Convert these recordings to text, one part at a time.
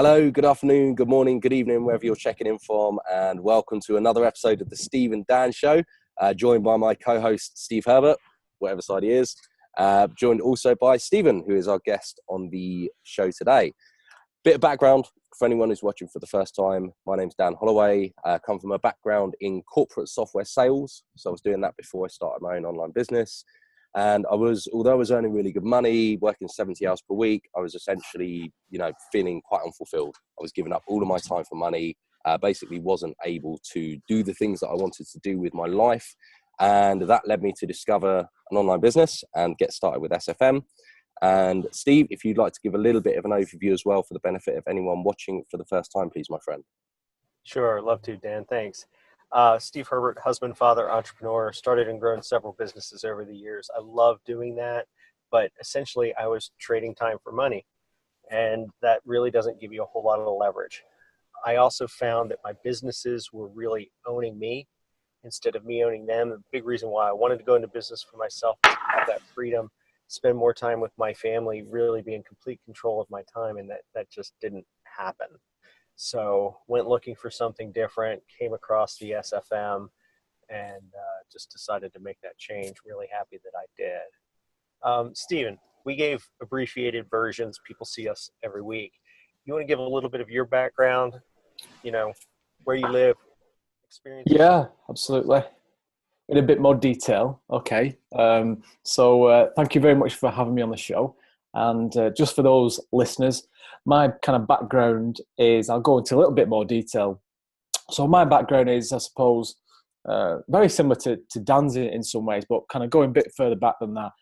Hello, good afternoon, good morning, good evening, wherever you're checking in from, and welcome to another episode of the Steve and Dan Show, joined by my co-host, Steve Herbert, whatever side he is, joined also by Stephen, who is our guest on the show today. Bit of background for anyone who's watching for the first time. My name's Dan Holloway. I come from a background in corporate software sales, so I was doing that before I started my own online business. And although I was earning really good money, working 70 hours per week, I was essentially, feeling quite unfulfilled. I was giving up all of my time for money, basically wasn't able to do the things that I wanted to do with my life. And that led me to discover an online business and get started with SFM. And Steve, if you'd like to give a little bit of an overview as well for the benefit of anyone watching for the first time, please, my friend. Sure, love to, Dan. Thanks. Steve Herbert, husband, father, entrepreneur, started and grown several businesses over the years. I love doing that, but essentially I was trading time for money, and that really doesn't give you a whole lot of leverage. I also found that my businesses were really owning me instead of me owning them. The big reason why I wanted to go into business for myself was to have that freedom, spend more time with my family, really be in complete control of my time, and that just didn't happen. So went looking for something different, came across the SFM, and just decided to make that change. Really happy that I did. Stephen, we gave abbreviated versions. People see us every week. You want to give a little bit of your background, where you live, experience? Yeah, absolutely. In a bit more detail. Okay. So thank you very much for having me on the show. And just for those listeners, my kind of background is, I'll go into a little bit more detail. So my background is, I suppose, very similar to Dan's in some ways, but kind of going a bit further back than that.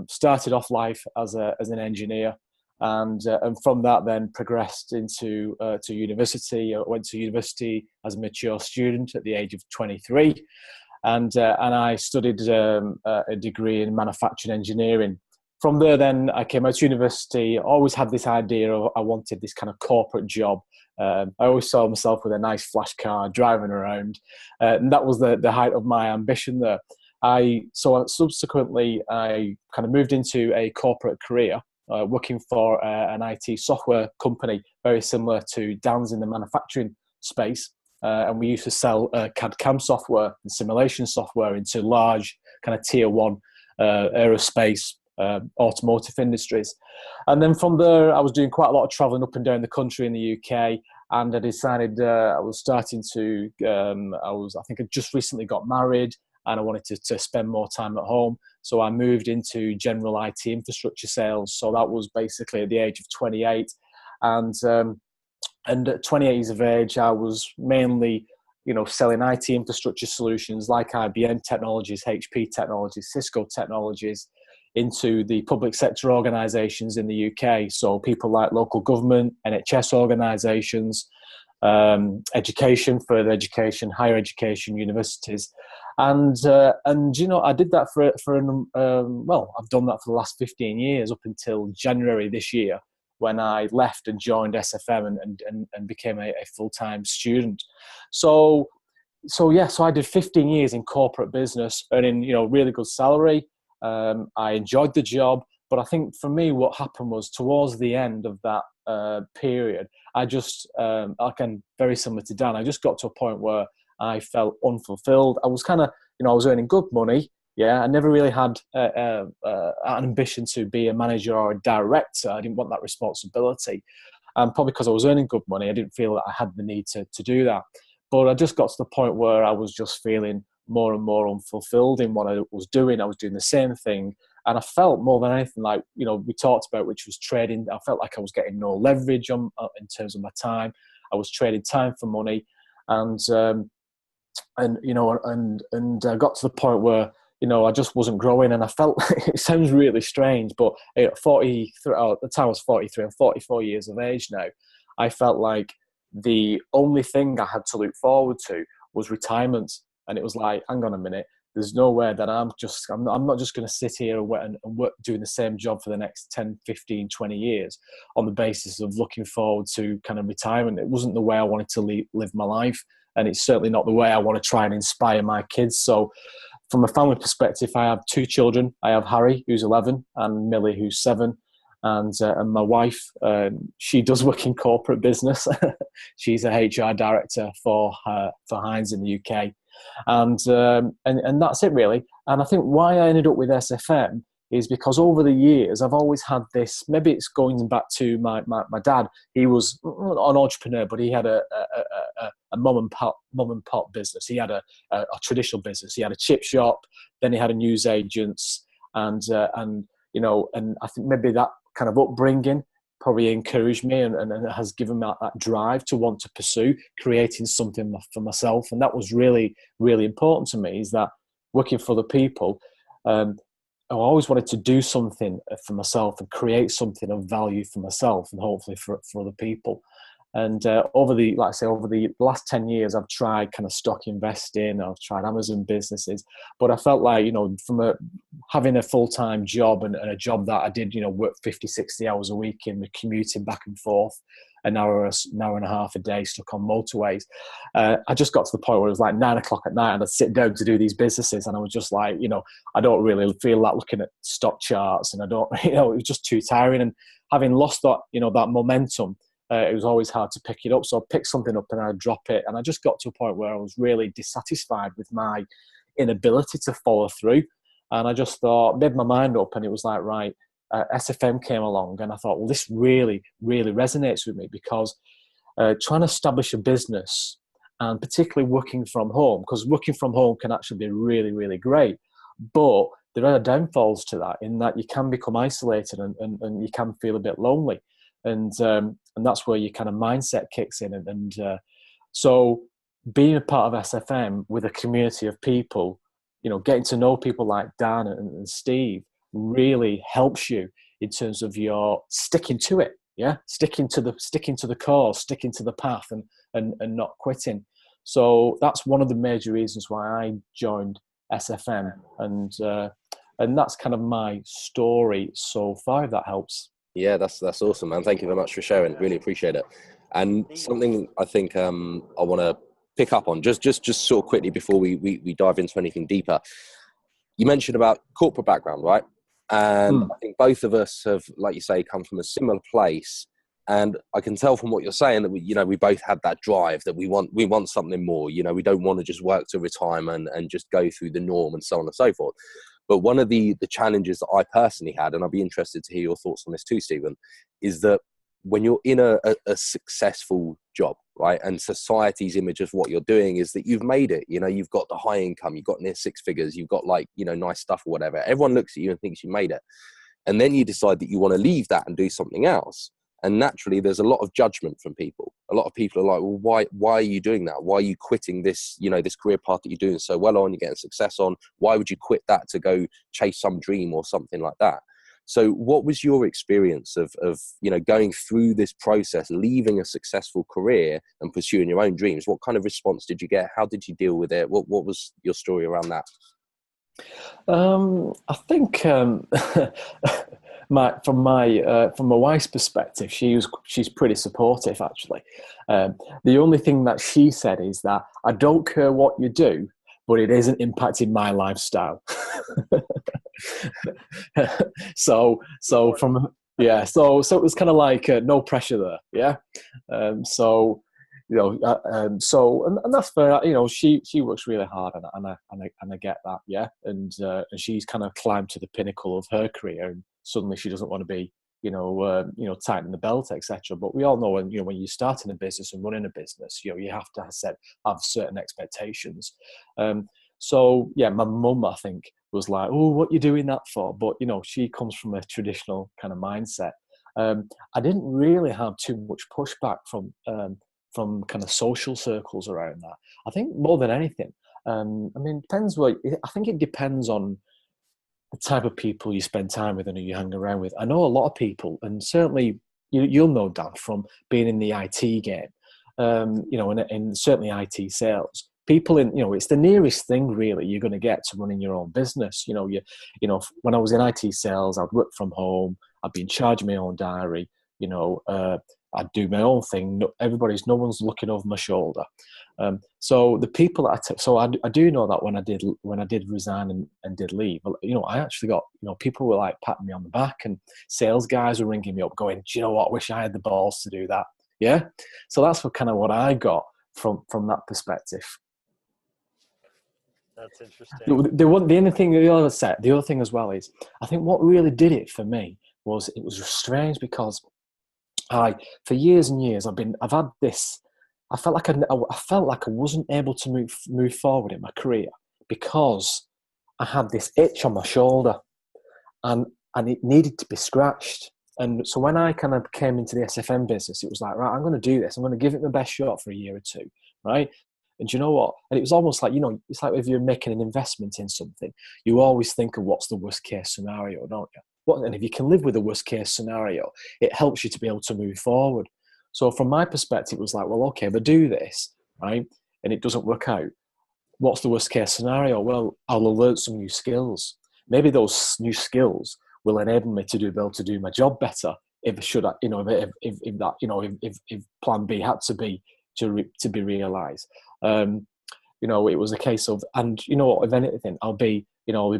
Started off life as an engineer, and from that then progressed into to university. I went to university as a mature student at the age of 23, and I studied a degree in manufacturing engineering. From there, then I came out to university. Always had this idea of I wanted this kind of corporate job. I always saw myself with a nice flash car driving around, and that was the height of my ambition there. Subsequently, I kind of moved into a corporate career, working for an IT software company, very similar to Dan's in the manufacturing space. And we used to sell CAD/CAM software and simulation software into large kind of tier one aerospace, automotive industries. And then from there, I was doing quite a lot of traveling up and down the country in the UK. And I decided I think I just recently got married, and I wanted to spend more time at home. So I moved into general IT infrastructure sales. So that was basically at the age of 28. And at 28 years of age, I was mainly, selling IT infrastructure solutions like IBM technologies, HP technologies, Cisco technologies into the public sector organisations in the UK. So people like local government, NHS organisations, education, further education, higher education, universities. And I did that I've done that for the last 15 years up until January this year, when I left and joined SFM and became a full-time student. So I did 15 years in corporate business, earning, really good salary. I enjoyed the job, but I think for me, what happened was towards the end of that period, I just, again, very similar to Dan, I just got to a point where I felt unfulfilled. I was kind of, I was earning good money. Yeah, I never really had an ambition to be a manager or a director. I didn't want that responsibility. Probably because I was earning good money, I didn't feel that I had the need to do that. But I just got to the point where I was just feeling more and more unfulfilled in what I was doing. I was doing the same thing. And I felt more than anything like, we talked about, which was trading. I felt like I was getting no leverage in terms of my time. I was trading time for money. And I got to the point where, I just wasn't growing, and I felt, it sounds really strange, but at 43, at the time I was 43, I'm 44 years of age now, I felt like the only thing I had to look forward to was retirement. And it was like, hang on a minute, there's nowhere that I'm not just going to sit here and work doing the same job for the next 10, 15, 20 years on the basis of looking forward to kind of retirement. It wasn't the way I wanted to live my life. And it's certainly not the way I want to try and inspire my kids. So from a family perspective, I have two children. I have Harry, who's 11, and Millie, who's 7. And my wife, she does work in corporate business. She's a HR director for Heinz in the UK, and that's it really. And I think why I ended up with SFM is because over the years I've always had this. Maybe it's going back to my dad. He was an entrepreneur, but he had a mum and pop business. He had a traditional business. He had a chip shop. Then he had a newsagents, and I think maybe that kind of upbringing probably encouraged me and has given me that drive to want to pursue creating something for myself. And that was really, really important to me, is that working for the people, I always wanted to do something for myself and create something of value for myself and hopefully for other people. And over the last 10 years, I've tried kind of stock investing. I've tried Amazon businesses, but I felt like, from having a full-time job and a job that I did, work 50, 60 hours a week in, the commuting back and forth, an hour and a half a day stuck on motorways. I just got to the point where it was like 9 o'clock at night and I'd sit down to do these businesses. And I was just like, I don't really feel like looking at stock charts, and I don't, it was just too tiring. And having lost that, that momentum, it was always hard to pick it up. So I'd pick something up and I'd drop it. And I just got to a point where I was really dissatisfied with my inability to follow through. And I just made my mind up, and it was like, right, SFM came along, and I thought, well, this really, really resonates with me, because trying to establish a business, and particularly working from home, because working from home can actually be really, really great. But there are downfalls to that, in that you can become isolated and you can feel a bit lonely. And that's where your kind of mindset kicks in. So being a part of SFM with a community of people, getting to know people like Dan and Steve really helps you in terms of your sticking to it. Yeah. Sticking to the cause, sticking to the path, and not quitting. So that's one of the major reasons why I joined SFM. And that's kind of my story so far, if that helps. Yeah, that's awesome, man. Thank you very much for sharing. Really appreciate it. And something I think I want to pick up on just sort of quickly before we dive into anything deeper. You mentioned about corporate background, right? And I think both of us have, like you say, come from a similar place. And I can tell from what you're saying that we both had that drive that we want something more. We don't want to just work to retirement and just go through the norm and so on and so forth. But one of the challenges that I personally had, and I'd be interested to hear your thoughts on this too, Stephen, is that when you're in a successful job, right, and society's image of what you're doing is that you've made it, you've got the high income, you've got near six figures, you've got nice stuff or whatever. Everyone looks at you and thinks you made it. And then you decide that you want to leave that and do something else. And naturally, there's a lot of judgment from people. A lot of people are like, well, why are you doing that? Why are you quitting this, this career path that you're doing so well on, you're getting success on? Why would you quit that to go chase some dream or something like that? So what was your experience of going through this process, leaving a successful career and pursuing your own dreams? What kind of response did you get? How did you deal with it? What was your story around that? I think from my wife's perspective, she's pretty supportive actually. The only thing that she said is that I don't care what you do, but it isn't impacting my lifestyle. so it was kind of like no pressure there. Yeah. So that's fair. She works really hard, and I get that. Yeah. And she's kind of climbed to the pinnacle of her career, and suddenly she doesn't want to be, tightening the belt, etc. But we all know when you're starting a business and running a business, you have to have certain expectations. So yeah, my mum, I think, was like, "Oh, what you doing that for?" But she comes from a traditional kind of mindset. I didn't really have too much pushback from kind of social circles around that. I think more than anything, depends I think it depends on the type of people you spend time with and who you hang around with. I know a lot of people, and certainly you'll know, Dan, from being in the IT game, and certainly IT sales. People it's the nearest thing really you're going to get to running your own business. When I was in IT sales, I'd work from home. I'd be in charge of my own diary. I'd do my own thing. No one's looking over my shoulder. So the people that I do know that when I did resign and did leave, I actually got, people were like patting me on the back, and sales guys were ringing me up going, do you know what, I wish I had the balls to do that. Yeah. So that's what I got from that perspective. That's interesting. The other thing as well is, I think what really did it for me was, it was strange because for years and years, I've had this. I felt like I wasn't able to move forward in my career because I had this itch on my shoulder, and it needed to be scratched. And so when I kind of came into the SFM business, it was like, right, I'm going to do this. I'm going to give it my best shot for a year or two, right? And you know what? And it was almost like, it's like if you're making an investment in something, you always think of what's the worst case scenario, don't you? And if you can live with the worst case scenario, it helps you to be able to move forward. So from my perspective, it was like, well, okay, if I do this, right, and it doesn't work out, what's the worst case scenario? Well, I'll learn some new skills. Maybe those new skills will enable me to be able to do my job better. If plan B had to be realised. It was a case of, and if anything, I'll be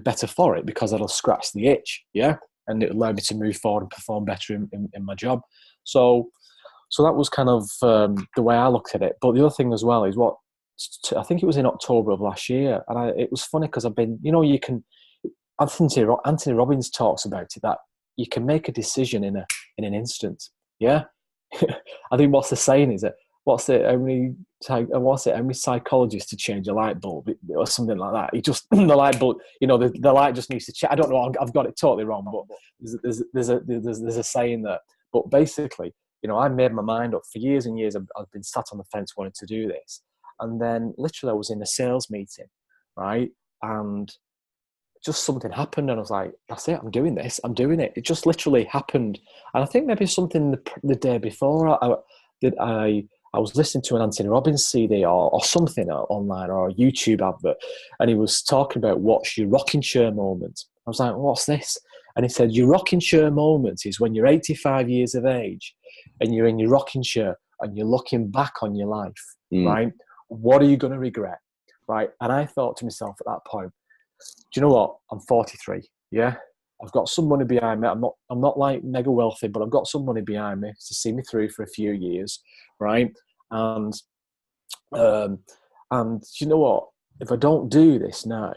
better for it because it'll scratch the itch, yeah, and it'll allow me to move forward and perform better in my job. So that was kind of the way I looked at it. But the other thing as well is I think it was in October of last year, and it was funny because I've been, you can. Anthony Robbins talks about it, that you can make a decision in an instant. Yeah, I think what's the saying is that how many psychologists to change a light bulb or something like that? It just the light bulb, the light just needs to change. I don't know, I've got it totally wrong, but there's a saying that. But basically, I made my mind up for years and years. I've been sat on the fence wanting to do this, and then literally I was in a sales meeting, right, and just something happened, and I was like, that's it, I'm doing this, I'm doing it. It just literally happened. And I think maybe something the day before, I was listening to an Anthony Robbins CD or something online, or a YouTube advert, and he was talking about what's your rocking chair moment. I was like, what's this? And he said, your rocking chair moment is when you're 85 years of age and you're in your rocking chair and you're looking back on your life, right? What are you going to regret, right? And I thought to myself at that point, do you know what? I'm 43. Yeah, I've got some money behind me. I'm not like mega wealthy, but I've got some money behind me to see me through for a few years, right? And you know what? If I don't do this now,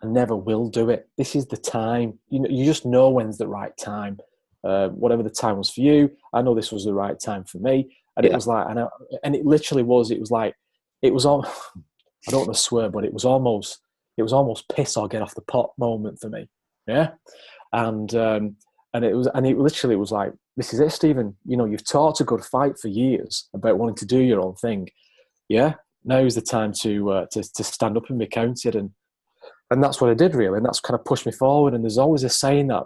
I never will do it. This is the time. You just know when's the right time. Whatever the time was for you, I know this was the right time for me. And it was like, and it literally was. It was like, it was all. I don't want to swear, but it was almost piss or get off the pot moment for me. Yeah. And it literally was like, this is it, Stephen. You've taught a good fight for years about wanting to do your own thing. Yeah. Now is the time to stand up and be counted. And that's what I did, really. And that's kind of pushed me forward. And there's always a saying that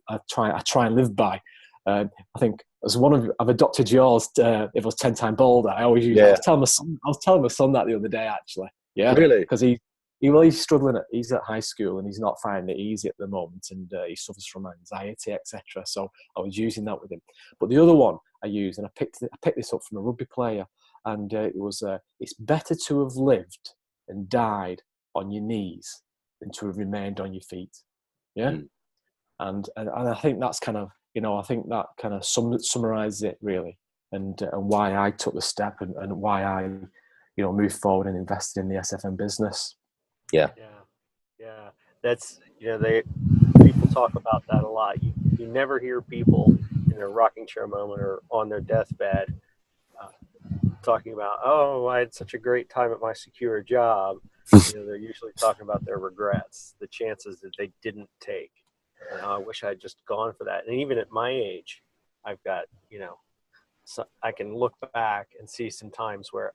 I try and live by. I think as I've adopted yours. If I was 10 times bolder, I always use. Yeah. I was telling my son that the other day, actually. Yeah, really, because he's struggling. He's at high school and he's not finding it easy at the moment, and he suffers from anxiety, etc. So I was using that with him. But the other one I used, and I picked this up from a rugby player, and it was it's better to have lived and died on your knees than to have remained on your feet. Yeah, and I think that's kind of I think that kind of summarizes it really, and why I took the step and why I moved forward and invested in the SFM business. Yeah. That's people talk about that a lot. You never hear people in their rocking chair moment or on their deathbed talking about, oh, I had such a great time at my secure job. They're usually talking about their regrets, the chances that they didn't take. And I wish I'd just gone for that. And even at my age, I've got so I can look back and see some times where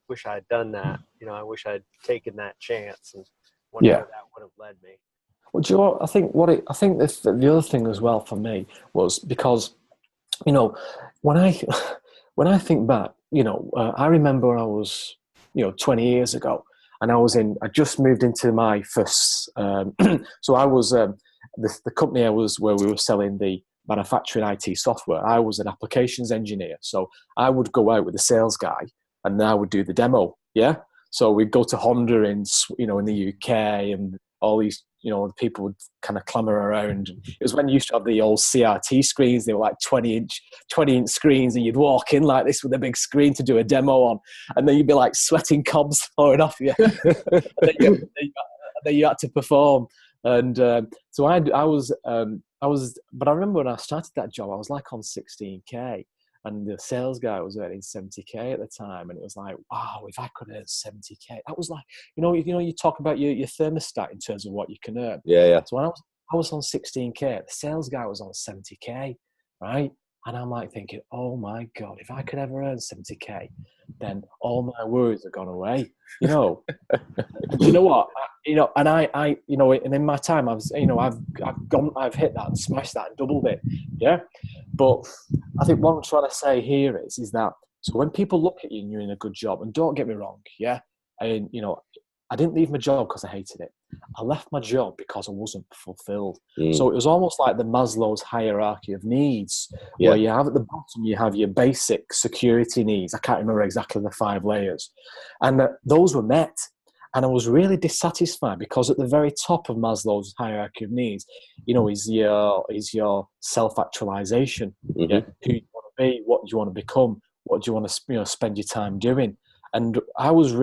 wish I had done that. I wish I'd taken that chance and wonder where that would have led me. Well, do you know what? I think the other thing as well for me was because, when I think back, I remember when I was, 20 years ago, and I just moved into my first, so I was, the company I was, where we were selling the manufacturing IT software. I was an applications engineer. So I would go out with the sales guy and I would do the demo. Yeah. So we'd go to Honda in the UK, and all these, people would kind of clamor around. It was when you used to have the old CRT screens. They were like 20-inch screens, and you'd walk in like this with a big screen to do a demo on, and then you'd be like sweating cobs pouring off you. and then you had to perform. And so I was, but I remember when I started that job, I was like on 16K. And the sales guy was earning 70K at the time, and it was like, wow, if I could earn 70K, that was like, you talk about your thermostat in terms of what you can earn. Yeah. So when I was on 16K, the sales guy was on 70K, right? And I'm like thinking, oh my God, if I could ever earn 70K, then all my worries have gone away, And you know what? And and in my time, I've hit that and smashed that and doubled it. Yeah. But I think what I'm trying to say here is that, so when people look at you and you're in a good job, and don't get me wrong, yeah, and I didn't leave my job because I hated it. I left my job because I wasn't fulfilled. So it was almost like the Maslow's hierarchy of needs, where you have at the bottom, you have your basic security needs. I can't remember exactly the 5 layers. And those were met. And I was really dissatisfied, because at the very top of Maslow's hierarchy of needs, is your self-actualization. Mm-hmm. Yeah? Who you want to be, what do you want to become, what do you want to spend your time doing. And I was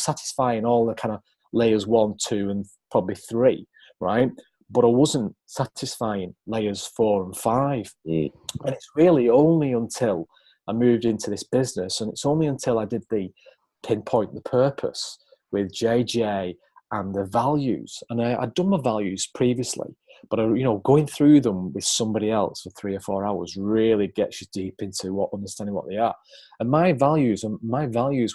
satisfying all the kind of layers 1, 2, and probably 3, right? But I wasn't satisfying layers 4 and 5. And it's really only until I moved into this business, and it's only until I did the pinpoint the purpose with JJ and the values. And I'd done my values previously, but going through them with somebody else for 3 or 4 hours really gets you deep into understanding what they are. And my values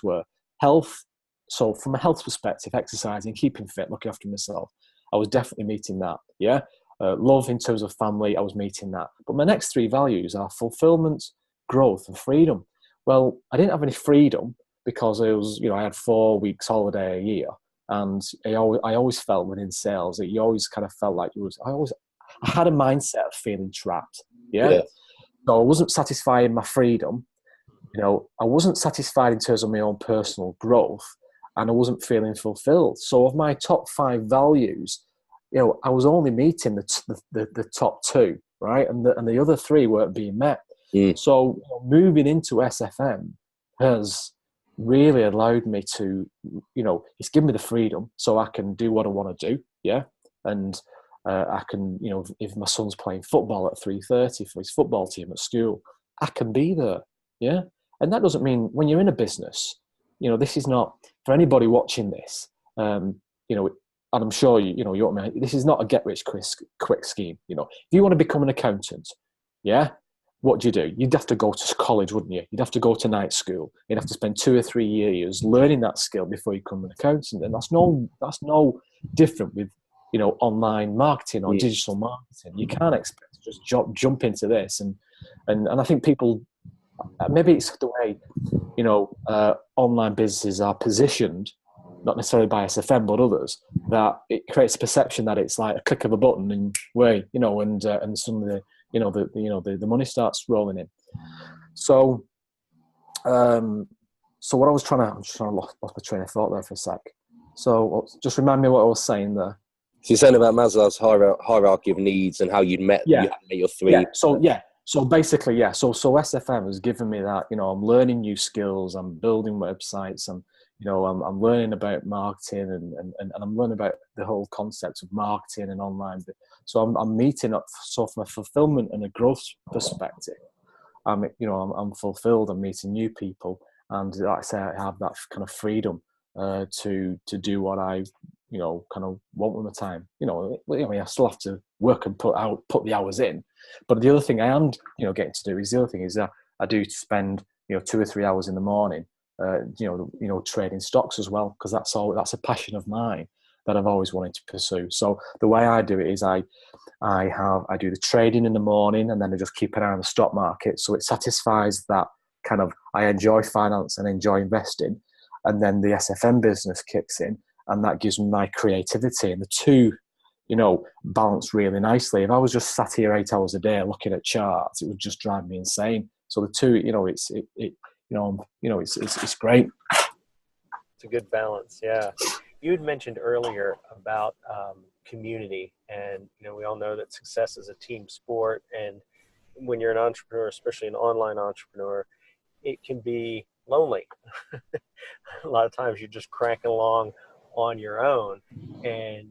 were health. So from a health perspective, exercising, keeping fit, looking after myself, I was definitely meeting that. Yeah. Love in terms of family, I was meeting that. But my next 3 values are fulfillment, growth, and freedom. Well, I didn't have any freedom because I had 4 weeks holiday a year. And I always felt within sales that you always kind of felt like I had a mindset of feeling trapped. Yeah. So I wasn't satisfied in my freedom. I wasn't satisfied in terms of my own personal growth, and I wasn't feeling fulfilled. So of my top 5 values, I was only meeting the top 2, right? And the other 3 weren't being met. So moving into SFM has really allowed me to, it's given me the freedom so I can do what I want to do. Yeah. And I can, if my son's playing football at 3:30 for his football team at school, I can be there. Yeah. And that doesn't mean when you're in a business, this is not for anybody watching this, and I'm sure this is not a get rich quick scheme. If you want to become an accountant, yeah, what do? You'd have to go to college, wouldn't you? You'd have to go to night school. You'd have to spend 2 or 3 years learning that skill before you become an accountant. And that's no different with, online marketing or digital marketing. You can't expect to just jump into this. And I think people, maybe it's the way, online businesses are positioned, not necessarily by SFM, but others, that it creates a perception that it's like a click of a button and and suddenly the money starts rolling in. So, so what I'm just trying to lost my train of thought there for a sec. So just remind me what I was saying there. So you're saying about Maslow's hierarchy of needs and how you met your 3. So basically, So SFM has given me that, I'm learning new skills, I'm building websites, I'm learning about marketing and I'm learning about the whole concept of marketing and online. So I'm meeting up. So from a fulfillment and a growth perspective, I'm fulfilled. I'm meeting new people, and like I say, I have that kind of freedom to do what I kind of want with my time. I still have to work and put the hours in, but the other thing I am getting to do is that I do spend 2 or 3 hours in the morning trading stocks as well, because that's a passion of mine that I've always wanted to pursue. So the way I do it is I do the trading in the morning, and then I just keep an eye on the stock market. So it satisfies that kind of, I enjoy finance and enjoy investing, and then the SFM business kicks in, and that gives me my creativity. And the two balance really nicely. If I was just sat here 8 hours a day looking at charts, it would just drive me insane. So the two, it's great. It's a good balance. Yeah. You had mentioned earlier about community, and we all know that success is a team sport. And when you're an entrepreneur, especially an online entrepreneur, it can be lonely. A lot of times you're just cranking along on your own, and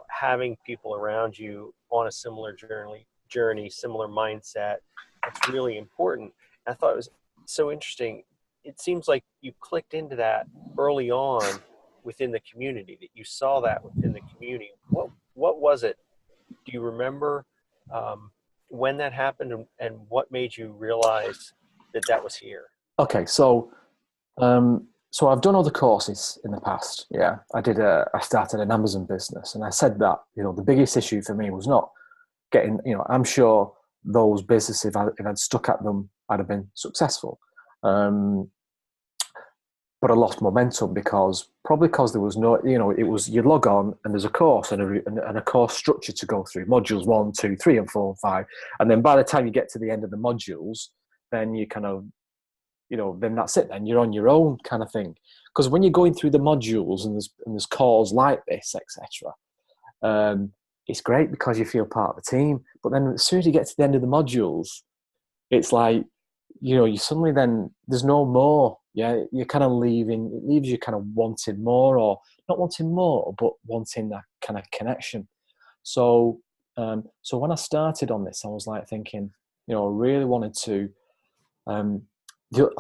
having people around you on a similar journey, similar mindset, that's really important. And I thought it was so interesting. It seems like you clicked into that early on within the community, that you saw that within the community. What was it? Do you remember when that happened, and what made you realize that was here? Okay, so I've done other courses in the past. Yeah, I started an Amazon business, and I said that the biggest issue for me was not getting. I'm sure those businesses, if I'd stuck at them, I'd have been successful. But I lost momentum because there was no, it was you log on and there's a course and a course structure to go through, modules 1, 2, 3, and 4, and 5, and then by the time you get to the end of the modules, then you kind of, then that's it. Then you're on your own kind of thing. Because when you're going through the modules and there's calls like this, etc., it's great because you feel part of the team. But then as soon as you get to the end of the modules, it's like, you suddenly then there's no more. Yeah, you're kind of leaving. It leaves you kind of wanting more, or not wanting more, but wanting that kind of connection. So, when I started on this, I was like thinking, I really wanted to. I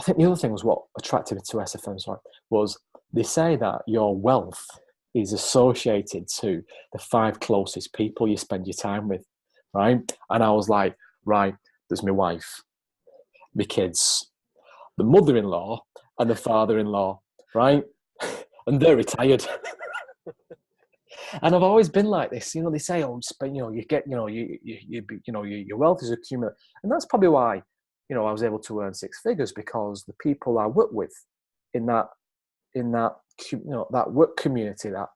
think the other thing was what attracted me to SFM was they say that your wealth is associated to the 5 closest people you spend your time with, right? And I was like, right, there's my wife, my kids, the mother-in-law, and the father-in-law, right? And they're retired. And I've always been like this. They say, you get, your wealth is accumulated, and that's probably why, I was able to earn 6 figures, because the people I work with in that that work community, that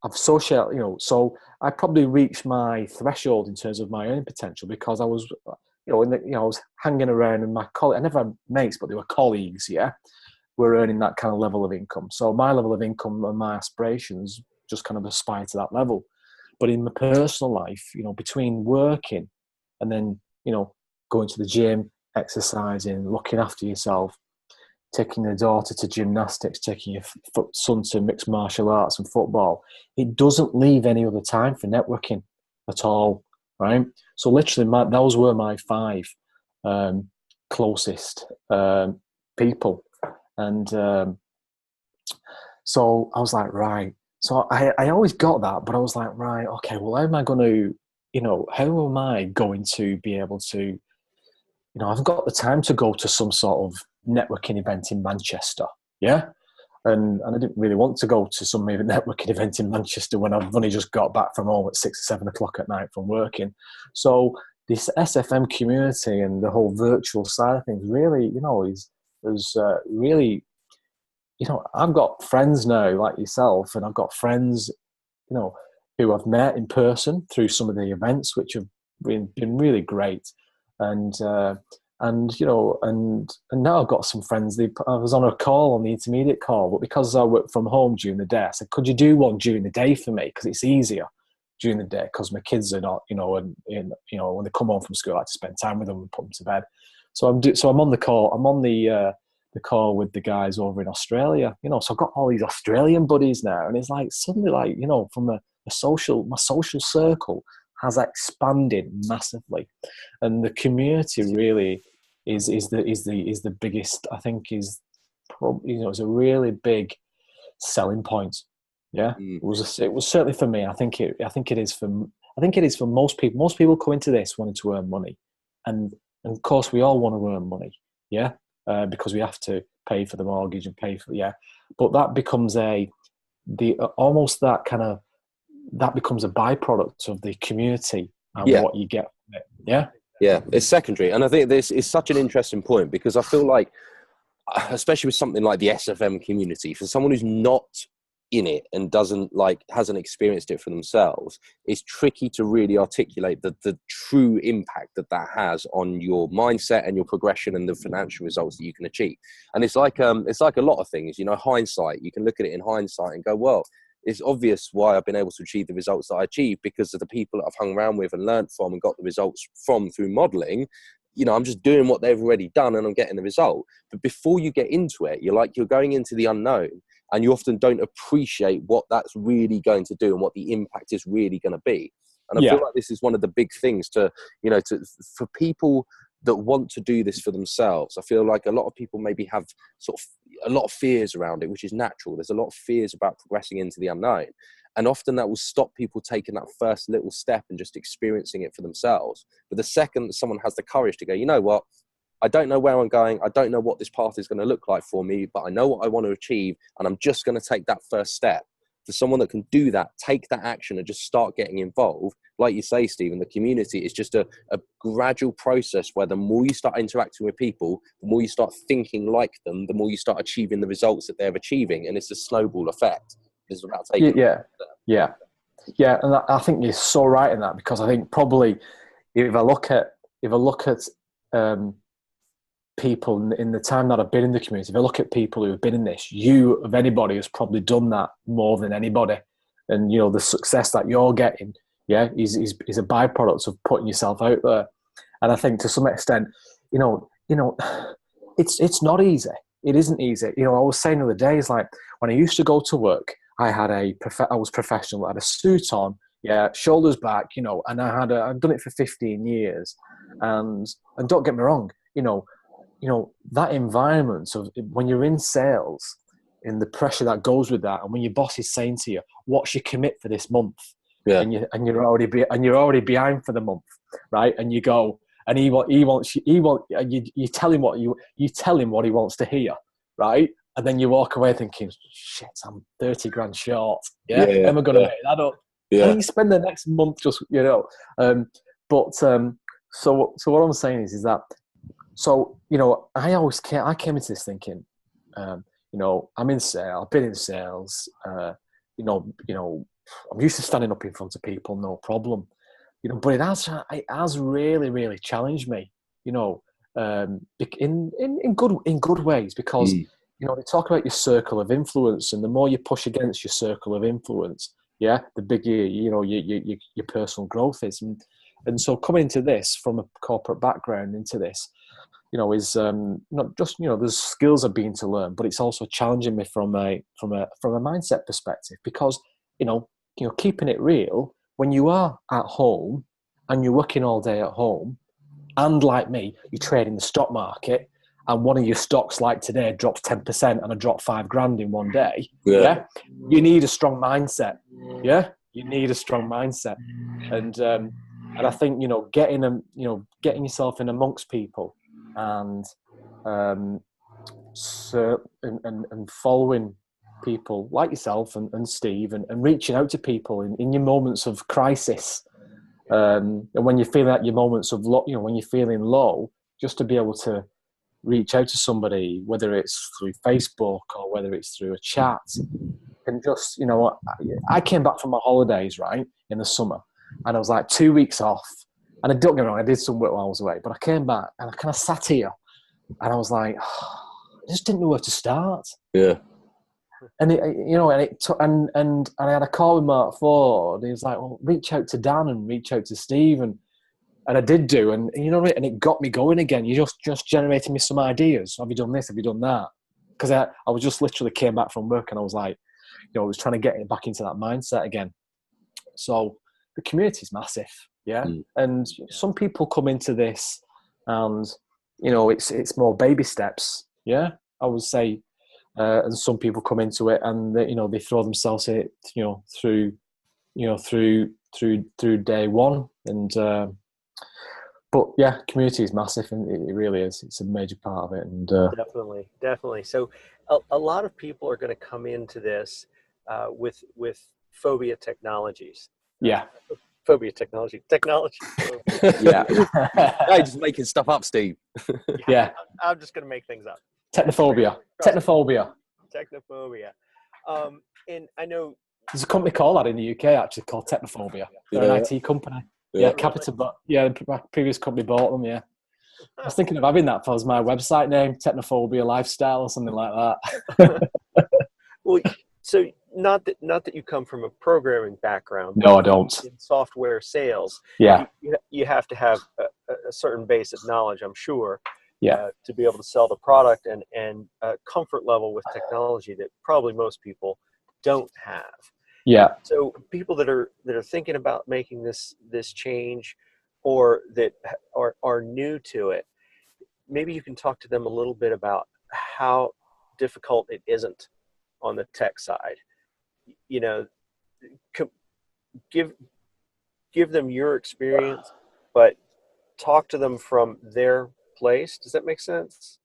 I've social, so I probably reached my threshold in terms of my earning potential because I was. I was hanging around, and my colleagues, I never had mates, but they were colleagues, were earning that kind of level of income. So my level of income and my aspirations just kind of aspire to that level. But in my personal life, between working and then, going to the gym, exercising, looking after yourself, taking your daughter to gymnastics, taking your son to mixed martial arts and football, it doesn't leave any other time for networking at all. Right, so literally, those were my 5 closest people, and so I was like, right. So I always got that, but I was like, right, okay. Well, how am I going to, how am I going to be able to, I've got the time to go to some sort of networking event in Manchester, yeah. And I didn't really want to go to some networking event in Manchester when I've only just got back from home at 6 or 7 o'clock at night from working. So this SFM community and the whole virtual side of things really, is really, I've got friends now like yourself, and I've got friends, who I've met in person through some of the events, which have been really great. And now I've got some friends. I was on a call, on the intermediate call, but because I work from home during the day, I said, could you do one during the day for me? Because it's easier during the day, because my kids are not, and when they come home from school, I like to spend time with them and put them to bed. So I'm on the call. I'm on the call with the guys over in Australia, so I've got all these Australian buddies now. And it's like, suddenly, like, from my social circle has expanded massively. And the community really is the biggest, I think, is probably, it's a really big selling point. Yeah. It was certainly for me. I think it is for most people. Most people come into this wanting to earn money, and of course we all want to earn money. Yeah. Because we have to pay for the mortgage and pay for, but that becomes almost that kind of, that becomes a byproduct of the community and what you get from it. Yeah. Yeah, it's secondary. And I think this is such an interesting point, because I feel like, especially with something like the SFM community, for someone who's not in it and hasn't experienced it for themselves, it's tricky to really articulate the true impact that has on your mindset and your progression and the financial results that you can achieve. And it's like a lot of things, hindsight. You can look at it in hindsight and go, well, it's obvious why I've been able to achieve the results that I achieved, because of the people that I've hung around with and learned from and got the results from through modeling. I'm just doing what they've already done and I'm getting the result. But before you get into it, you're going into the unknown, and you often don't appreciate what that's really going to do and what the impact is really going to be. And I feel like this is one of the big things for people that want to do this for themselves. I feel like a lot of people maybe have sort of a lot of fears around it, which is natural. There's a lot of fears about progressing into the unknown. And often that will stop people taking that first little step and just experiencing it for themselves. But the second that someone has the courage to go, you know what, I don't know where I'm going, I don't know what this path is going to look like for me, but I know what I want to achieve, and I'm just going to take that first step. For someone that can do that, take that action and just start getting involved, like you say, Stephen, the community is just a gradual process where the more you start interacting with people, the more you start thinking like them, the more you start achieving the results that they're achieving. And it's a snowball effect. It's about taking Yeah, and I think you're so right in that, because I think probably if I look at people in the time that I've been in the community, if I look at people who have been in this, you of anybody has probably done that more than anybody. And the success that you're getting, is a byproduct of putting yourself out there. And I think to some extent, it's not easy. It isn't easy. I was saying the other day, is like when I used to go to work, I was professional. I had a suit on, shoulders back, and I'd done it for 15 years. And don't get me wrong, that environment of when you're in sales, and the pressure that goes with that, and when your boss is saying to you, "What's your commit for this month?" and you're already behind for the month, right? And you go, and you tell him what he wants to hear, right? And then you walk away thinking, "Shit, I'm 30 grand short. Am I going to make that up?" And then you spend the next month just, So what I'm saying is that. So, I came into this thinking, I'm in sales, I've been in sales, I'm used to standing up in front of people, no problem, but it has really, really challenged me, in good ways, because, they talk about your circle of influence, and the more you push against your circle of influence, the bigger, your personal growth is. And so coming into this from a corporate background into this, is not just, there's skills are being to learn, but it's also challenging me from a mindset perspective, because, keeping it real, when you are at home and you're working all day at home, and like me, you trade in the stock market, and one of your stocks like today drops 10% and I dropped 5 grand in one day. You need a strong mindset. You need a strong mindset. And I think, getting yourself in amongst people, and following people like yourself and Steve, and reaching out to people in your moments of crisis, and when you're feeling at your moments of low, when you're feeling low, just to be able to reach out to somebody, whether it's through Facebook or whether it's through a chat, and just, I came back from my holidays, right, in the summer, and I was like 2 weeks off. And don't get me wrong, I did some work while I was away, but I came back and I kind of sat here and I was like, I just didn't know where to start. And and I had a call with Mark Ford. And he was like, "Well, reach out to Dan and reach out to Steve," and I did do, and and it got me going again. You just generated me some ideas. Have you done this? Have you done that? Because I was just literally came back from work and I was like, I was trying to get back into that mindset again. So the community is massive. And some people come into this and it's more baby steps, I would say, and some people come into it and they throw themselves in it through day one. And but community is massive, and it really is. It's a major part of it. And definitely. So a lot of people are going to come into this with phobia technologies. Phobia technology. You're just making stuff up, Steve. I'm just going to make things up. Technophobia. And I know There's a company called that in the UK, actually, called Technophobia. They're an IT company. Yeah, Really? Capita, but yeah, my previous company bought them, yeah. I was thinking of having that as my website name, Technophobia Lifestyle or something like that. Well, so not that you come from a programming background. No, I but don't. in software sales, Yeah, you have to have a certain base of knowledge, I'm sure, yeah, to be able to sell the product and comfort level with technology that probably most people don't have. yeah. So people that are thinking about making this change, or that are new to it, maybe you can talk to them a little bit about how difficult it isn't on the tech side. You know, give them your experience, but talk to them from their place. Does that make sense?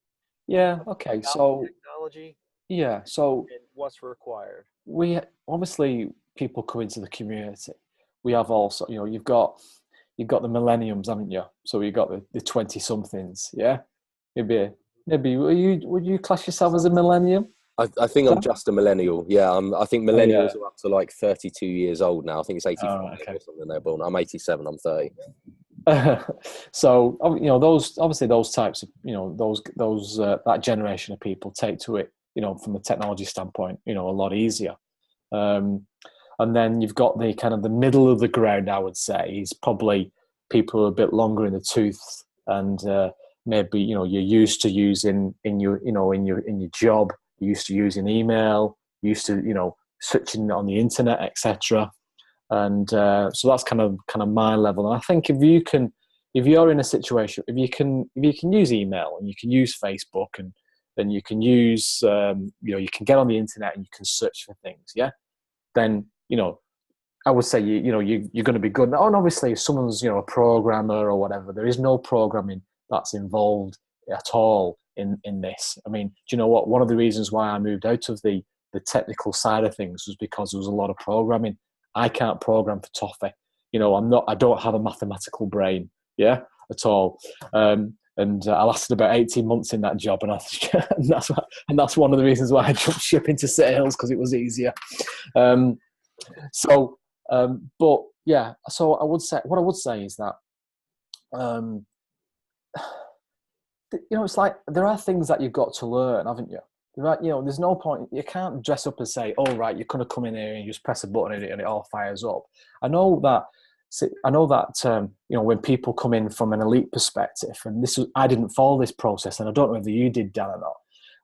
Yeah, okay. About So, technology yeah, so and what's required. we obviously people come into the community. We have also, you've got the millenniums, haven't you? So you've got the 20 somethings, yeah? Maybe would you class yourself as a millennium? I think I'm Dan? just a millennial. Yeah, I think Oh yeah. millennials are up to like 32 years old now. I think it's 85 All right, okay. or something they're born. I'm 87. I'm 30. So those obviously those types of those that generation of people take to it from the technology standpoint a lot easier. Um, and then you've got the kind of the middle of the ground, I would say, is probably people who are a bit longer in the tooth, and maybe you're used to using in your job, you're used to using email, used to searching on the internet, etc. And so that's kind of my level. And I think if you're in a situation, if you can use email and you can use Facebook and then you can use you can get on the internet and you can search for things, yeah, then I would say you're going to be good. And obviously, if someone's a programmer or whatever, there is no programming that's involved at all in this. I mean, do you know what? One of the reasons why I moved out of the technical side of things was because there was a lot of programming. I can't program for toffee. I don't have a mathematical brain, yeah, at all. And I lasted about 18 months in that job, and that's one of the reasons why I jumped ship into sales, because it was easier. But yeah, so what I would say is that it's like there are things that you've got to learn, haven't you? Right, there's no point. You can't dress up and say, "Oh, right, you're going to come in here and you just press a button and it all fires up." I know that. When people come in from an elite perspective, and I didn't follow this process, and I don't know whether you did, Dan, or not.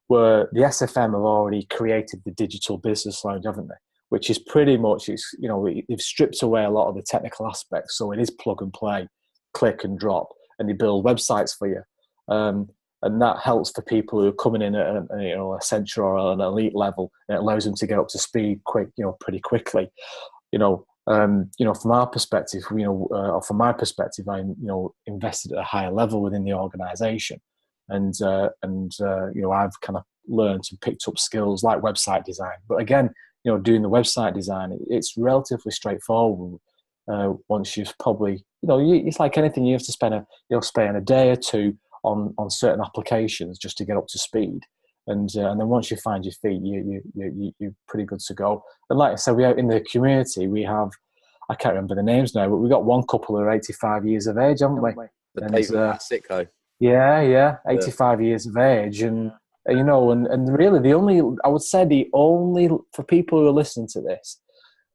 Where the SFM have already created the digital business lounge, haven't they? Which is pretty much, they've stripped away a lot of the technical aspects, so it is plug and play, click and drop, and they build websites for you. And that helps for people who are coming in at a central or an elite level, and it allows them to get up to speed pretty quickly. From our perspective, or from my perspective, I invested at a higher level within the organisation, and I've kind of learned and picked up skills like website design. But again, doing the website design, it's relatively straightforward. Once you've probably, it's like anything, you have to spend a day or two on certain applications just to get up to speed, and then once you find your feet, you're pretty good to go. And like I said, we have in the community, we have, I can't remember the names now, but we've got one couple who are 85 years of age, haven't we? The David Sitco. Yeah, 85 years of age, and and really I would say the only for people who are listening to this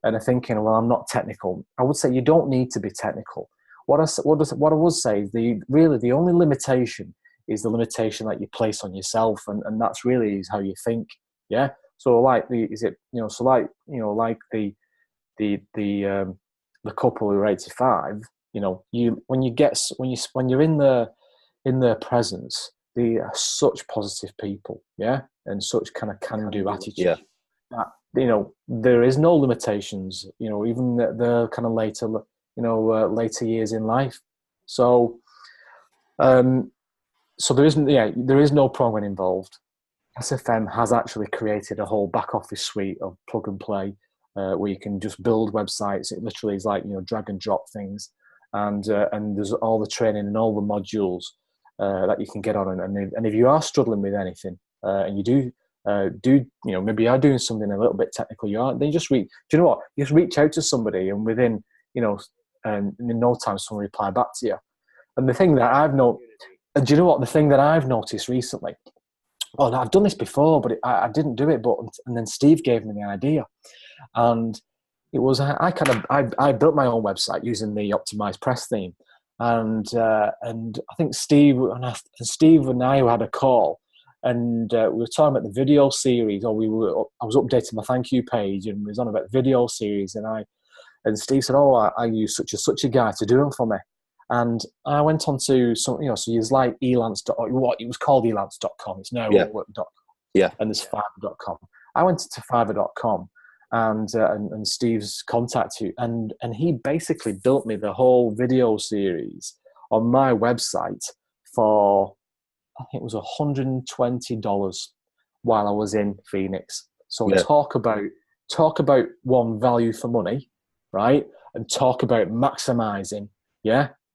and are thinking, well, I'm not technical, I would say you don't need to be technical. What I would say is the only limitation is the limitation that you place on yourself, and that's really is how you think. Yeah. So like the couple who are 85, when you're in their presence, they are such positive people, yeah, and such kind of can-do attitude. Yeah. That there is no limitations. Even the kind of later years in life. So there is no programming involved. SFM has actually created a whole back office suite of plug and play, where you can just build websites. It literally is like drag and drop things, and there's all the training and all the modules that you can get on. And if you are struggling with anything, and you do maybe you're doing something a little bit technical, you aren't, then just do you know what? Just reach out to somebody, and within, in no time, someone reply back to you. And the thing that do you know what? The thing that I've noticed recently, no, I've done this before, but I didn't do it. And then Steve gave me the idea, and it was I built my own website using the optimized press theme, and I think Steve and I had a call, and we were talking about the video series, I was updating my thank you page, and we was on about the video series, and Steve said, I use such a guy to do them for me. And I went on to some, so you like Elance, what it was called Elance.com. It's now Upwork.com. Yeah. And there's Fiverr.com. I went to Fiverr.com and Steve's contacted you, and he basically built me the whole video series on my website for, I think it was $120 while I was in Phoenix. So talk about one, value for money, right? And talk about maximizing,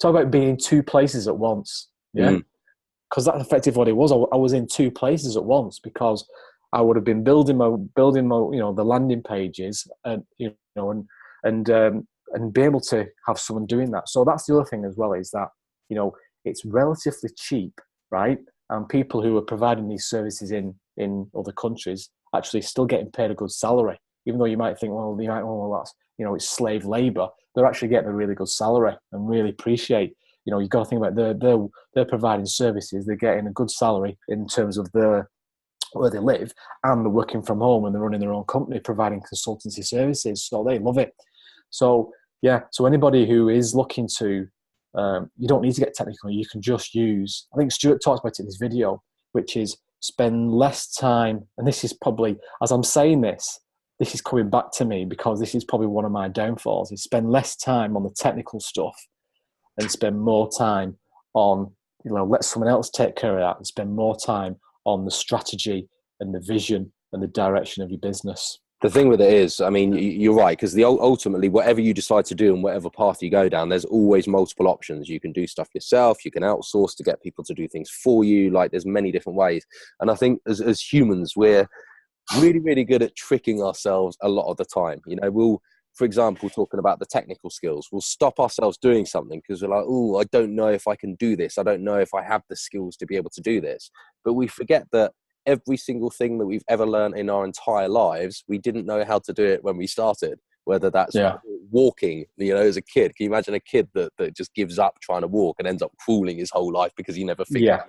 talk about being in two places at once, because that's effectively what it was. I was in two places at once, because I would have been building my the landing pages, and and be able to have someone doing that. So that's the other thing as well, is that it's relatively cheap, right? And people who are providing these services in other countries actually still getting paid a good salary, even though you might think, that's it's slave labor. They're actually getting a really good salary, and really appreciate. You've got to think about they're providing services. They're getting a good salary in terms of where they live, and they're working from home, and they're running their own company, providing consultancy services. So they love it. So so anybody who is looking to, you don't need to get technical. You can just use, I think Stuart talks about it in his video, which is spend less time. And this is probably, as I'm saying this is coming back to me, because this is probably one of my downfalls, is spend less time on the technical stuff and spend more time on, let someone else take care of that, and spend more time on the strategy and the vision and the direction of your business. The thing with it is, I mean, you're right, because ultimately, whatever you decide to do and whatever path you go down, there's always multiple options. You can do stuff yourself, you can outsource to get people to do things for you. Like, there's many different ways. And I think as humans, we're really, really good at tricking ourselves a lot of the time. We'll, for example, talking about the technical skills, we'll stop ourselves doing something because we're like, I don't know if I can do this. I don't know if I have the skills to be able to do this. But we forget that every single thing that we've ever learned in our entire lives, we didn't know how to do it when we started, whether that's walking, as a kid. Can you imagine a kid that just gives up trying to walk and ends up crawling his whole life because he never figured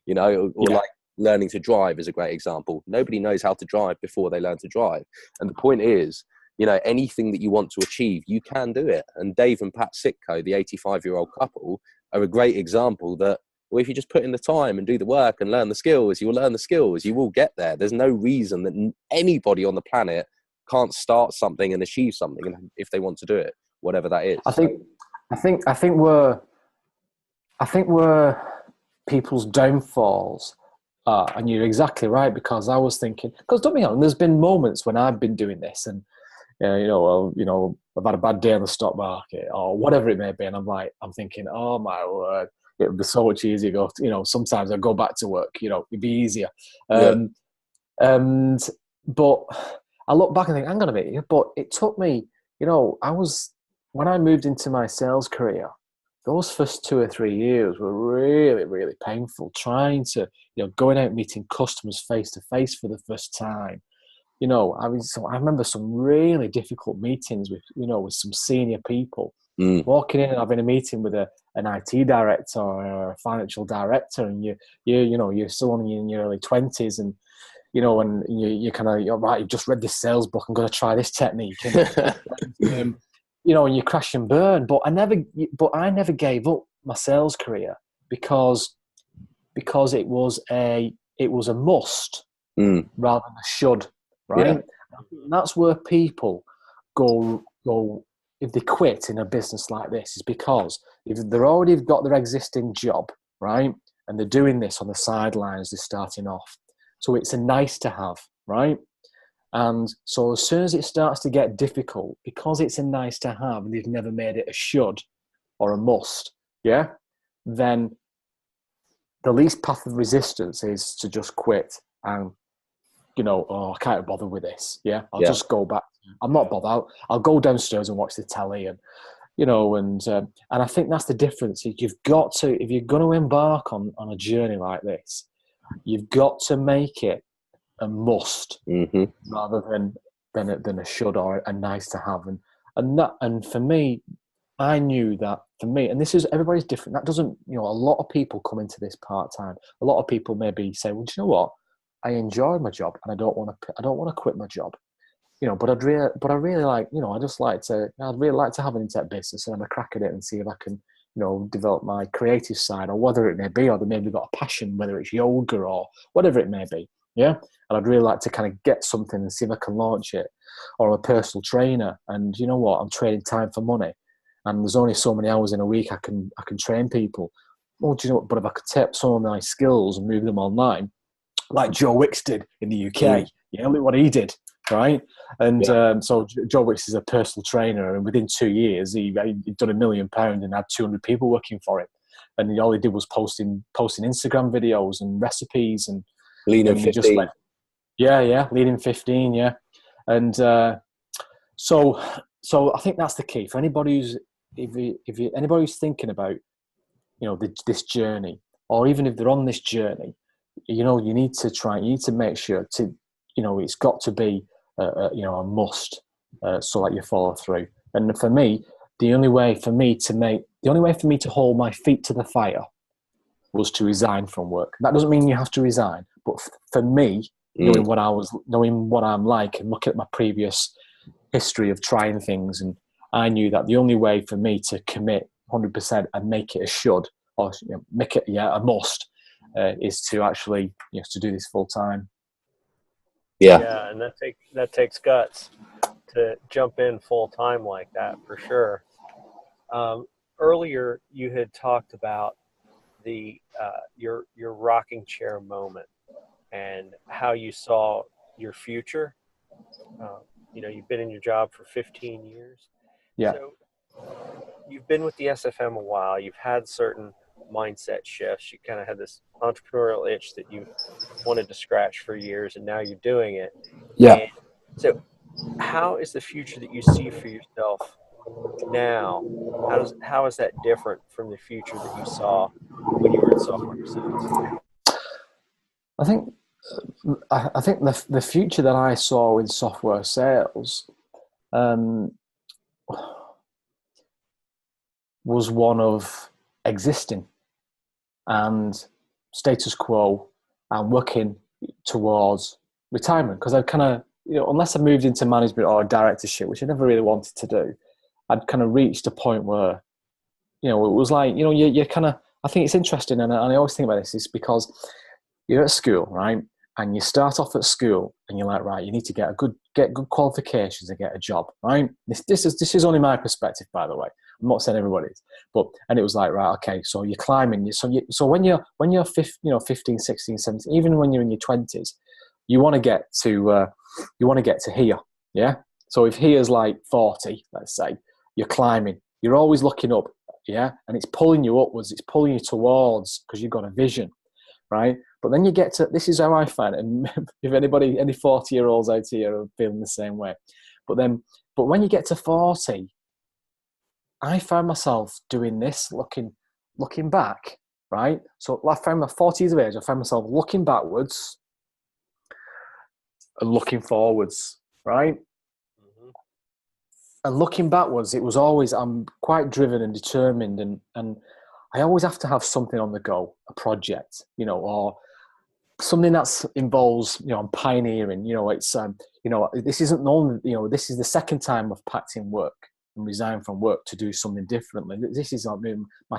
it out, or like learning to drive is a great example. Nobody knows how to drive before they learn to drive. And the point is, anything that you want to achieve, you can do it. And Dave and Pat Sitko, the 85-year-old couple, are a great example that, well, if you just put in the time and do the work and learn the skills, you'll learn the skills. You will get there. There's no reason that anybody on the planet can't start something and achieve something if they want to do it, whatever that is. I think where people's downfalls are, and you're exactly right, because I was thinking, because don't be honest, there's been moments when I've been doing this, and I've had a bad day on the stock market or whatever it may be, and I'm thinking, oh my word, it would be so much easier to go. Sometimes I go back to work. It'd be easier. But I look back and think, hang on a minute. But it took me. When I moved into my sales career, those first 2 or 3 years were really, really painful. Trying to, going out meeting customers face to face for the first time. I remember some really difficult meetings with some senior people. Walking in and having a meeting with an IT director or a financial director, and you're still only in your early 20s, and and you kind of, right, you've just read this sales book, I'm going to try this technique, and you crash and burn. But I never gave up my sales career because it was a must rather than a should, right? And that's where people go if they quit in a business like this, is because if they're already got their existing job, right, and they're doing this on the sidelines, they're starting off. So it's a nice to have, right? And so as soon as it starts to get difficult, because it's a nice to have and they've never made it a should or a must, then the least path of resistance is to just quit and oh, I can't bother with this. Yeah, I'll Yeah. just go back. I'm not bothered. I'll go downstairs and watch the telly, and and I think that's the difference. You've got to, if you're going to embark on a journey like this, you've got to make it a must rather than a should or a nice to have. And for me, I knew that for me, and this is, everybody's different. That doesn't, a lot of people come into this part time. A lot of people maybe say, well, do you know what? I enjoy my job, and I don't want to quit my job. But I really like, I'd really like to have an internet business and have a crack at it and see if I can, develop my creative side, or whether it may be, or they maybe got a passion, whether it's yoga or whatever it may be. Yeah. And I'd really like to kind of get something and see if I can launch it, or a personal trainer. And you know what? I'm trading time for money, and there's only so many hours in a week I can train people. Well, do you know what? But if I could take some of my skills and move them online, like Joe Wicks did in the UK, look what he did. Right. And so Joe Wicks is a personal trainer, and within 2 years he'd done £1 million and had 200 people working for him. And all he did was posting Instagram videos and recipes and Lean in 15. Lean in 15. Yeah. And so I think that's the key for anybody who's, anybody who's thinking about, this journey, or even if they're on this journey, you need to make sure to, it's got to be a must, so that you follow through. And for me, the only way for me to hold my feet to the fire was to resign from work. That doesn't mean you have to resign, but for me, knowing what I'm like, and looking at my previous history of trying things, and I knew that the only way for me to commit 100% and make it a should, or make it a must, is to actually to do this full time. Yeah, and that takes guts to jump in full time like that, for sure. Earlier, you had talked about the your rocking chair moment and how you saw your future. You've been in your job for 15 years. Yeah. So you've been with the SFM a while. You've had certain mindset shifts. You kind of had this entrepreneurial itch that you wanted to scratch for years, and now you're doing it. Yeah. And so how is the future that you see for yourself now? How is that different from the future that you saw when you were in software sales? I think the future that I saw in software sales was one of existing and status quo and working towards retirement, because I'd kind of, unless I moved into management or directorship, which I never really wanted to do, I'd kind of reached a point where, it was like, you're kind of, I think it's interesting, and I always think about this, is because you're at school, right? And you start off at school and you're like, right, you need to get good qualifications and get a job, right? This is only my perspective, by the way. I'm not saying everybody's, and it was like, right, okay, so you're climbing. So when you're 15, 16, 17, even when you're in your 20s, you want to get to here, yeah? So if here's like 40, let's say, you're climbing, you're always looking up, yeah? And it's pulling you upwards, it's pulling you towards, because you've got a vision, right? But then you get to, this is how I find it, and if any 40-year-olds out here are feeling the same way, but when you get to 40, I found myself doing this, looking back, right? So I found my 40 years of age, I found myself looking backwards and looking forwards, right? Mm-hmm. And looking backwards, it was always, I'm quite driven and determined, and I always have to have something on the go, a project, or something that involves, I'm pioneering, it's, this isn't normal, this is the second time I've packed in work and resigned from work to do something differently. This is my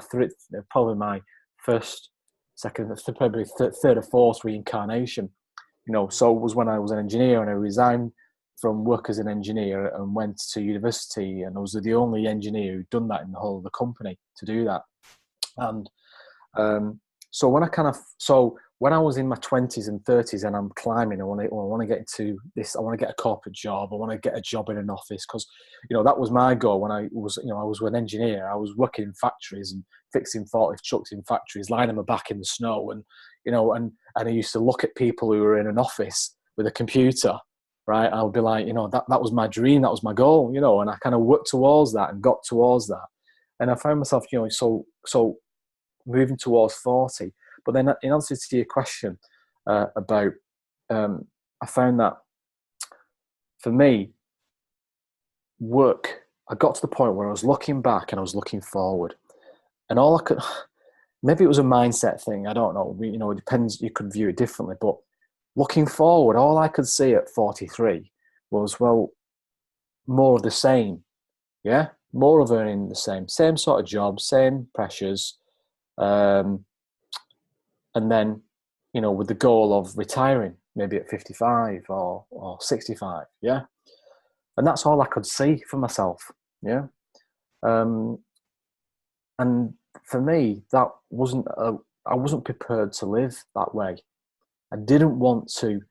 probably my first, second, probably third or fourth reincarnation, so it was when I was an engineer, and I resigned from work as an engineer and went to university, and I was the only engineer who'd done that in the whole of the company to do that. And so when I was in my 20s and 30s and I'm climbing, I want to get into this. I want to get a corporate job. I want to get a job in an office, because that was my goal when I was an engineer. I was working in factories and fixing forklift trucks in factories, lying on my back in the snow, and I used to look at people who were in an office with a computer, right? I would be like, that was my dream, that was my goal, and I kind of worked towards that and got towards that. And I found myself, so moving towards 40. But then in answer to your question about, I found that for me, work, I got to the point where I was looking back and I was looking forward. And all I could, maybe it was a mindset thing, I don't know. It depends, you could view it differently. But looking forward, all I could see at 43 was, well, more of the same. Yeah? More of earning the same sort of job, same pressures. And then, with the goal of retiring, maybe at 55 or 65. Yeah? And that's all I could see for myself. Yeah. And for me, that I wasn't prepared to live that way. I didn't want to.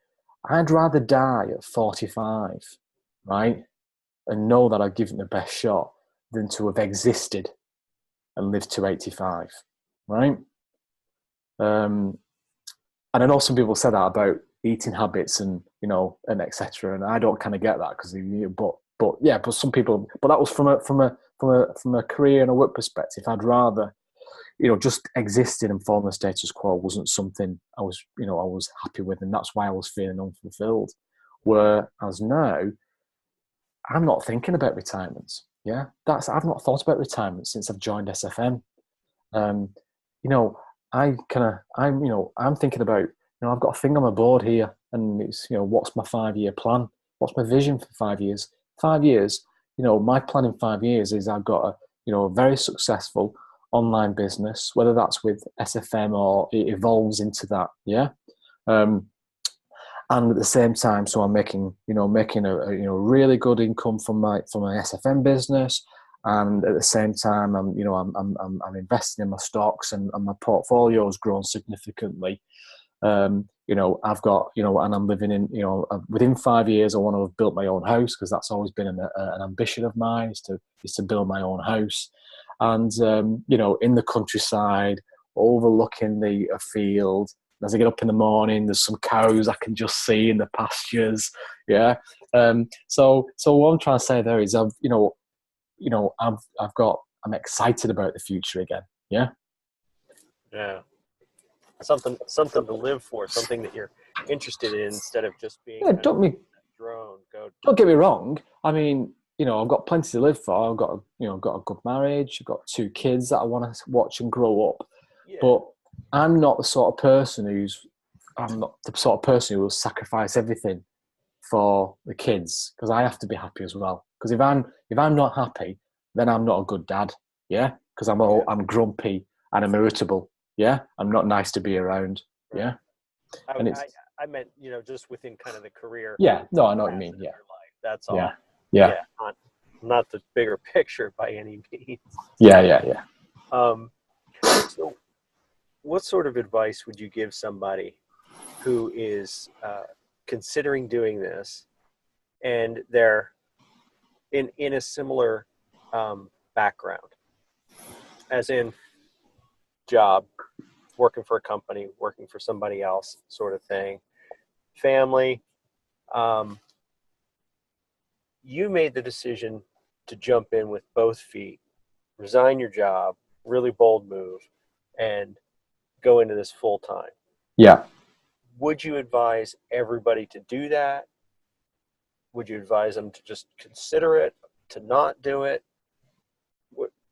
I'd rather die at 45, right, and know that I'd given the best shot than to have existed and lived to 85, right? And I know some people say that about eating habits and and etc. And I don't kind of get that because but some people. But that was from a career and a work perspective. I'd rather just existing and following the status quo wasn't something I was happy with, and that's why I was feeling unfulfilled. Whereas now, I'm not thinking about retirement. Yeah, I've not thought about retirement since I've joined SFM. I'm thinking about, I've got a thing on my board here, and it's, what's my 5-year plan? What's my vision for 5 years? 5 years, my plan in 5 years is I've got a very successful online business, whether that's with SFM or it evolves into that. Yeah. And at the same time, so I'm making a really good income from my SFM business. And at the same time, I'm investing in my stocks, and my portfolio has grown significantly. I've got, and I'm living in, within 5 years, I want to have built my own house, because that's always been an ambition of mine, is to build my own house. And, in the countryside, overlooking a field. As I get up in the morning, there's some cows I can just see in the pastures. Yeah. So what I'm trying to say there is I'm excited about the future again. Yeah. Yeah. Something to live for, something that you're interested in, instead of just being don't get me wrong. I mean, I've got plenty to live for. I've got a good marriage. I've got 2 kids that I want to watch and grow up. Yeah. But I'm not the sort of person who will sacrifice everything for the kids, because I have to be happy as well. Because if I'm not happy, then I'm not a good dad. Yeah, because I'm grumpy and I'm irritable. Yeah, I'm not nice to be around. Yeah, I meant just within kind of the career. Yeah, no, I know what you mean. Yeah, that's all. Yeah. Not the bigger picture by any means. Yeah. So, what sort of advice would you give somebody who is considering doing this, and they're in a similar background, as in job, working for a company, working for somebody else, sort of thing, family? You made the decision to jump in with both feet, resign your job, really bold move, and go into this full time. Yeah. Would you advise everybody to do that? Would you advise them to just consider it, to not do it?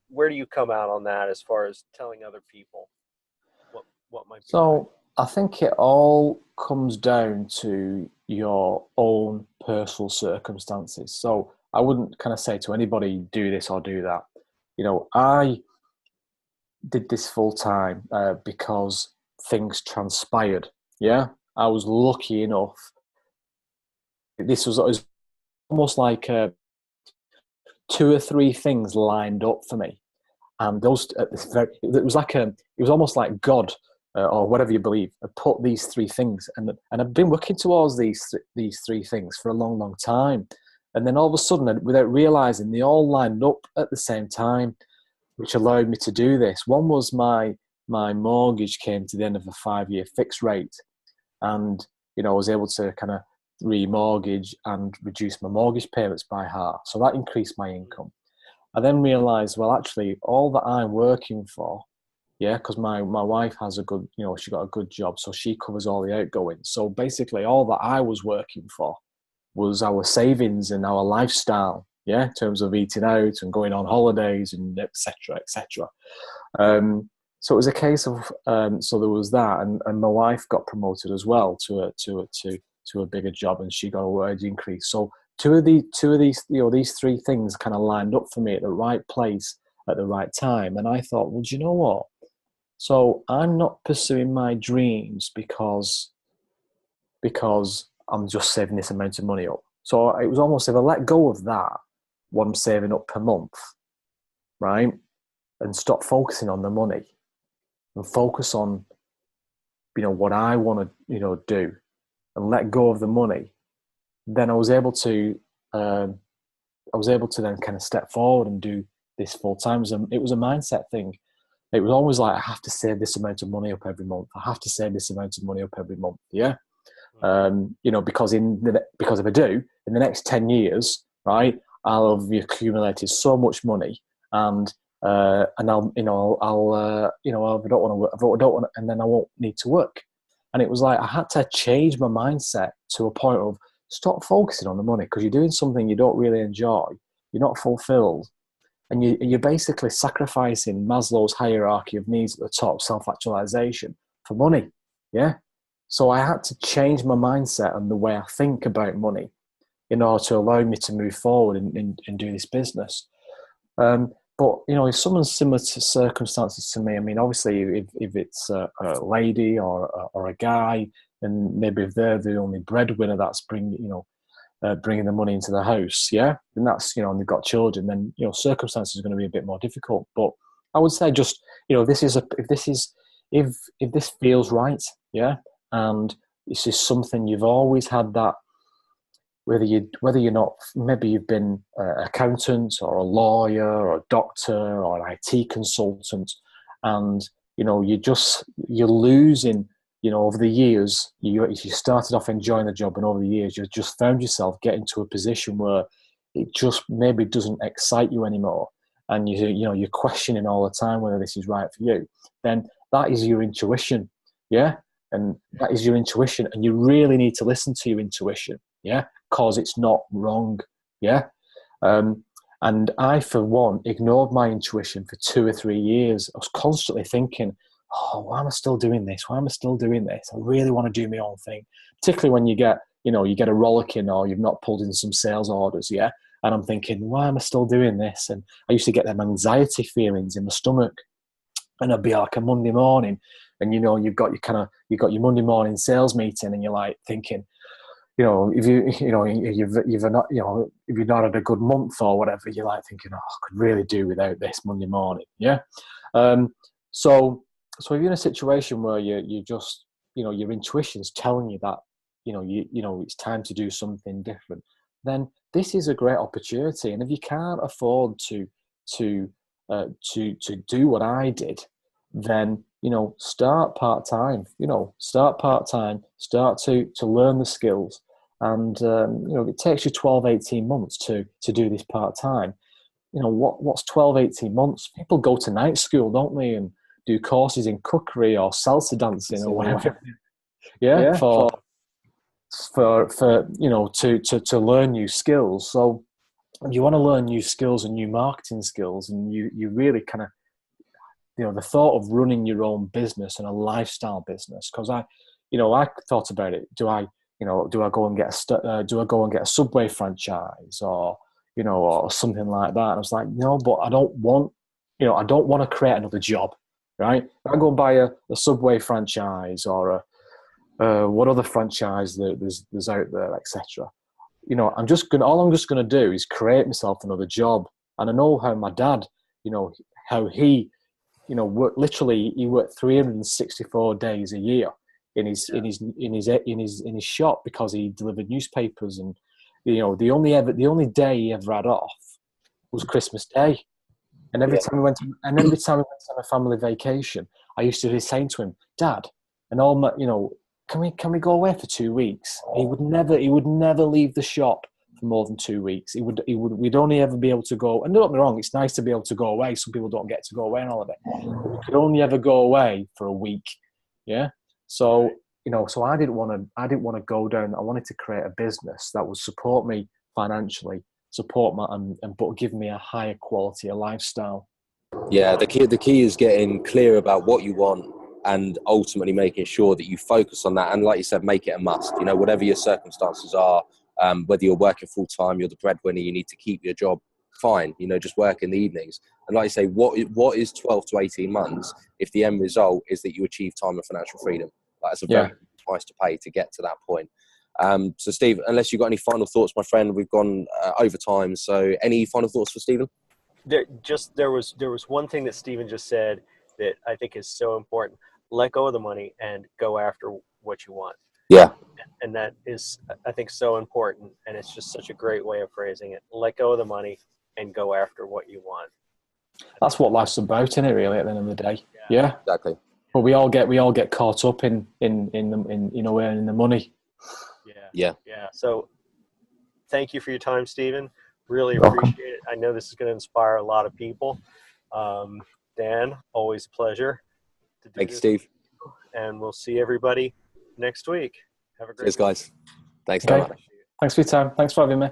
Where do you come out on that as far as telling other people what might be? So I think it all comes down to your own personal circumstances. So I wouldn't kind of say to anybody, do this or do that. I did this full time because things transpired. Yeah, I was lucky enough. This was almost like 2 or 3 things lined up for me, and those it was almost like God or whatever you believe had put these 3 things, and I've been working towards these 3 things for a long, long time, and then all of a sudden, without realizing, they all lined up at the same time, which allowed me to do this. One was my mortgage came to the end of a 5-year fixed rate, and I was able to kind of remortgage and reduce my mortgage payments by half. So that increased my income. I then realized, well, actually, all that I'm working for, yeah, because my wife has a good, she got a good job, so she covers all the outgoings. So basically, all that I was working for was our savings and our lifestyle, yeah, in terms of eating out and going on holidays and et cetera, et cetera. So it was a case of, so there was that, and my wife got promoted as well to a bigger job, and she got a wage increase. So two of these, these three things kind of lined up for me at the right place at the right time. And I thought, well, do you know what? So I'm not pursuing my dreams because I'm just saving this amount of money up. So it was almost, if I let go of that, what I'm saving up per month, right, and stop focusing on the money and focus on, what I want to, do, and let go of the money, then I was able to then kind of step forward and do this full time. It was a mindset thing. It was always like, I have to save this amount of money up every month. I have to save this amount of money up every month. Yeah. Because if I do, in the next 10 years, right, I'll have accumulated so much money, and I'll if I don't want to, and then I won't need to work. And it was like, I had to change my mindset to a point of stop focusing on the money, because you're doing something you don't really enjoy. You're not fulfilled. And you're basically sacrificing Maslow's hierarchy of needs at the top, self-actualization, for money. Yeah. So I had to change my mindset and the way I think about money in order to allow me to move forward and do this business. But, if someone's similar to circumstances to me, I mean, obviously if it's a lady or a guy, and maybe if they're the only breadwinner that's bringing the money into the house, yeah, and that's, and they've got children, then, circumstances are going to be a bit more difficult. But I would say just, if this feels right, yeah, and this is something you've always had, that whether you're not, maybe you've been an accountant or a lawyer or a doctor or an IT consultant, and you're losing, over the years, if you started off enjoying the job, and over the years you've just found yourself getting to a position where it just maybe doesn't excite you anymore, and you're questioning all the time whether this is right for you, then that is your intuition, yeah, and that is your intuition, and you really need to listen to your intuition, yeah, because it's not wrong, yeah. And I, for one, ignored my intuition for 2 or 3 years. I was constantly thinking, oh, why am I still doing this? Why am I still doing this? I really want to do my own thing. Particularly when you get a rollicking, or you've not pulled in some sales orders, yeah? And I'm thinking, why am I still doing this? And I used to get them anxiety feelings in my stomach. And it'd be like a Monday morning, and you've got your Monday morning sales meeting, and you're like thinking, if you've not had a good month or whatever, you're like thinking, oh, I could really do without this Monday morning, yeah. So if you're in a situation where you just, your intuition's telling you that, it's time to do something different, then this is a great opportunity. And if you can't afford to do what I did, then, start part-time, start to learn the skills. And, it takes you 12, 18 months to do this part-time. What's 12, 18 months? People go to night school, don't they? And do courses in cookery or salsa dancing or whatever. Yeah. To learn new skills. So if you want to learn new skills and new marketing skills, and you really kind of, the thought of running your own business and a lifestyle business, because I thought about it. Do I go and get a Subway franchise, or something like that? And I was like, no, but I don't want to create another job, right? If I go and buy a Subway franchise, or what other franchise there's out there, etc. All I'm just gonna do is create myself another job. And I know how my dad, how he, he worked 364 days a year in his shop, because he delivered newspapers, and the only day he ever had off was Christmas Day. And every time we went on a family vacation, I used to be saying to him, Dad, and all my can we go away for 2 weeks? He would never leave the shop for more than 2 weeks. We'd only ever be able to go, and don't get me wrong, it's nice to be able to go away. Some people don't get to go away on holiday. But we could only ever go away for a week. Yeah. So, so I didn't want to go down. I wanted to create a business that would support me financially, support but give me a higher quality of lifestyle. Yeah, the key is getting clear about what you want and ultimately making sure that you focus on that. And like you said, make it a must. Whatever your circumstances are, whether you're working full time, you're the breadwinner, you need to keep your job, fine. Just work in the evenings. And like you say, what is 12 to 18 months if the end result is that you achieve time and financial freedom? That's a very good price to pay to get to that point. So Steve, unless you've got any final thoughts, my friend, we've gone over time. So any final thoughts for Stephen? There was one thing that Stephen just said that I think is so important. Let go of the money and go after what you want. Yeah. And that is, I think, so important. And it's just such a great way of phrasing it. Let go of the money and go after what you want. That's what life's about, isn't it, really, at the end of the day? Yeah. Exactly. But we all get caught up in earning the money. Yeah. So thank you for your time, Stephen. Really appreciate it. I know this is going to inspire a lot of people. Dan, always a pleasure to do Thank you, this. Steve. And we'll see everybody next week. Have a great Cheers, guys. Thanks Okay. very much. Thanks for your time. Thanks for having me.